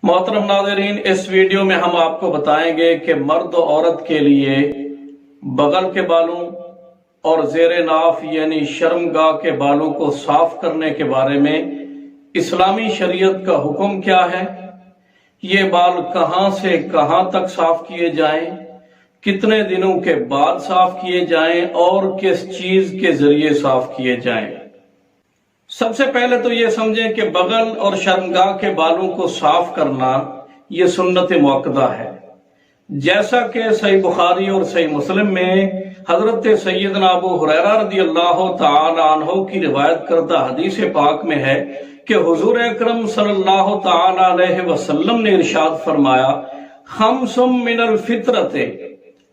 محترم ناظرین، اس ویڈیو میں ہم آپ کو بتائیں گے کہ مرد و عورت کے لیے بغل کے بالوں اور زیر ناف یعنی شرمگاہ کے بالوں کو صاف کرنے کے بارے میں اسلامی شریعت کا حکم کیا ہے، یہ بال کہاں سے کہاں تک صاف کیے جائیں، کتنے دنوں کے بعد صاف کیے جائیں اور کس چیز کے ذریعے صاف کیے جائیں۔ سب سے پہلے تو یہ سمجھیں کہ بغل اور شرمگاہ کے بالوں کو صاف کرنا یہ سنت مؤکدہ ہے، جیسا کہ صحیح بخاری اور صحیح مسلم میں حضرت سیدنا ابو ہریرہ رضی اللہ تعالی عنہ کی روایت کردہ حدیث پاک میں ہے کہ حضور اکرم صلی اللہ تعالی علیہ وسلم نے ارشاد فرمایا، خمس من الفطرت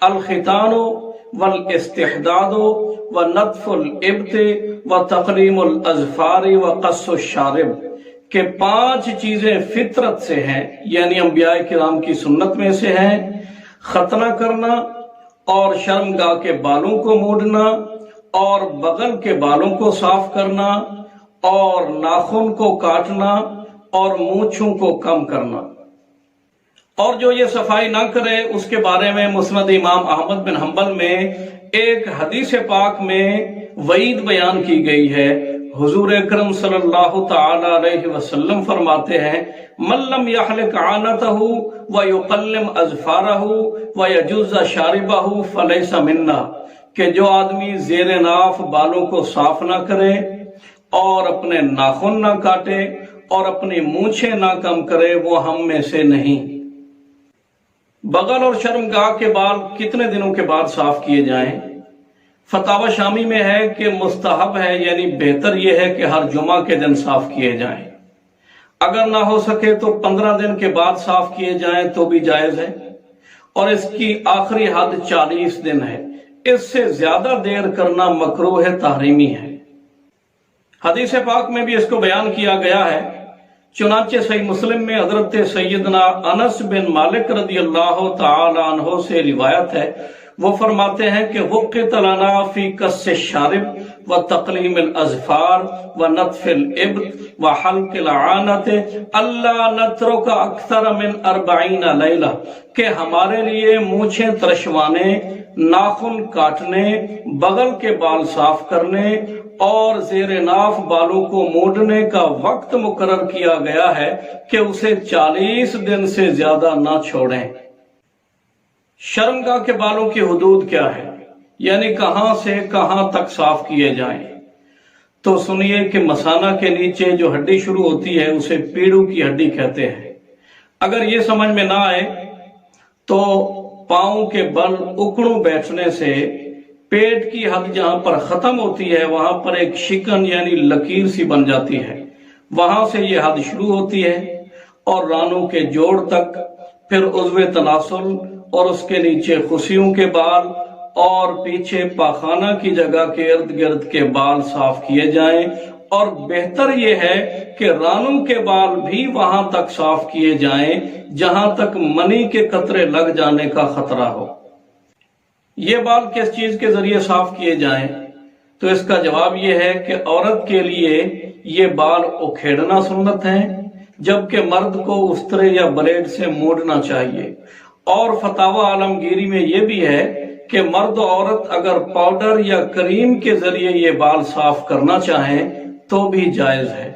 الختان والاستحداد ونطف الابط وتقلیم الاظفار وقص الشارب، کہ 5 چیزیں فطرت سے ہیں یعنی انبیاء کرام کی سنت میں سے ہیں، ختنہ کرنا اور شرمگاہ کے بالوں کو مونڈنا اور بغل کے بالوں کو صاف کرنا اور ناخن کو کاٹنا اور مونچھوں کو کم کرنا۔ اور جو یہ صفائی نہ کرے اس کے بارے میں مسند امام احمد بن حنبل میں ایک حدیث پاک میں وعید بیان کی گئی ہے۔ حضور اکرم صلی اللہ تعالی علیہ وسلم فرماتے ہیں، من لم یحلق عانتہ ویقلم اظفارہ ویجز شاربہ فلیس منا، کہ جو آدمی زیر ناف بالوں کو صاف نہ کرے اور اپنے ناخن نہ کاٹے اور اپنی مونچھیں نہ کم کرے وہ ہم میں سے نہیں۔ بغل اور شرمگاہ کے بال کتنے دنوں کے بعد صاف کیے جائیں؟ فتاوی شامی میں ہے کہ مستحب ہے، یعنی بہتر یہ ہے کہ ہر جمعہ کے دن صاف کیے جائیں، اگر نہ ہو سکے تو 15 دن کے بعد صاف کیے جائیں تو بھی جائز ہے، اور اس کی آخری حد 40 دن ہے، اس سے زیادہ دیر کرنا مکروہ تحریمی ہے۔ حدیث پاک میں بھی اس کو بیان کیا گیا ہے، چنانچہ صحیح مسلم میں حضرت سیدنا انس بن مالک رضی اللہ تعالی عنہ سے روایت ہے، وہ فرماتے ہیں کہ وقت لنا فی قص الشارب وتقلیم الاظفار ونطف الابط وحلق العانت الا نترک اکثر من 40 لیلہ، کہ ہمارے لیے مونچھیں ترشوانے، ناخن کاٹنے، بغل کے بال صاف کرنے اور زیر ناف بالوں کو مونڈنے کا وقت مقرر کیا گیا ہے کہ اسے 40 دن سے زیادہ نہ چھوڑیں۔ شرمگاہ کے بالوں کی حدود کیا ہے، یعنی کہاں سے کہاں تک صاف کیے جائیں؟ تو سنیے کہ مثانہ کے نیچے جو ہڈی شروع ہوتی ہے اسے پیڑو کی ہڈی کہتے ہیں۔ اگر یہ سمجھ میں نہ آئے تو پاؤں کے بل اکڑوں بیٹھنے سے پیٹ کی حد جہاں پر ختم ہوتی ہے وہاں پر ایک شکن یعنی لکیر سی بن جاتی ہے، وہاں سے یہ حد شروع ہوتی ہے اور رانوں کے جوڑ تک، پھر عضو تناسل اور اس کے نیچے خصیوں کے بال اور پیچھے پاخانہ کی جگہ کے ارد گرد کے بال صاف کیے جائیں، اور بہتر یہ ہے کہ رانوں کے بال بھی وہاں تک صاف کیے جائیں جہاں تک منی کے قطرے لگ جانے کا خطرہ ہو۔ یہ بال کس چیز کے ذریعے صاف کیے جائیں؟ تو اس کا جواب یہ ہے کہ عورت کے لیے یہ بال اکھیڑنا سنت ہے، جبکہ مرد کو استرے یا بلیڈ سے مونڈنا چاہیے۔ اور فتاوی عالمگیری میں یہ بھی ہے کہ مرد و عورت اگر پاؤڈر یا کریم کے ذریعے یہ بال صاف کرنا چاہیں تو بھی جائز ہے۔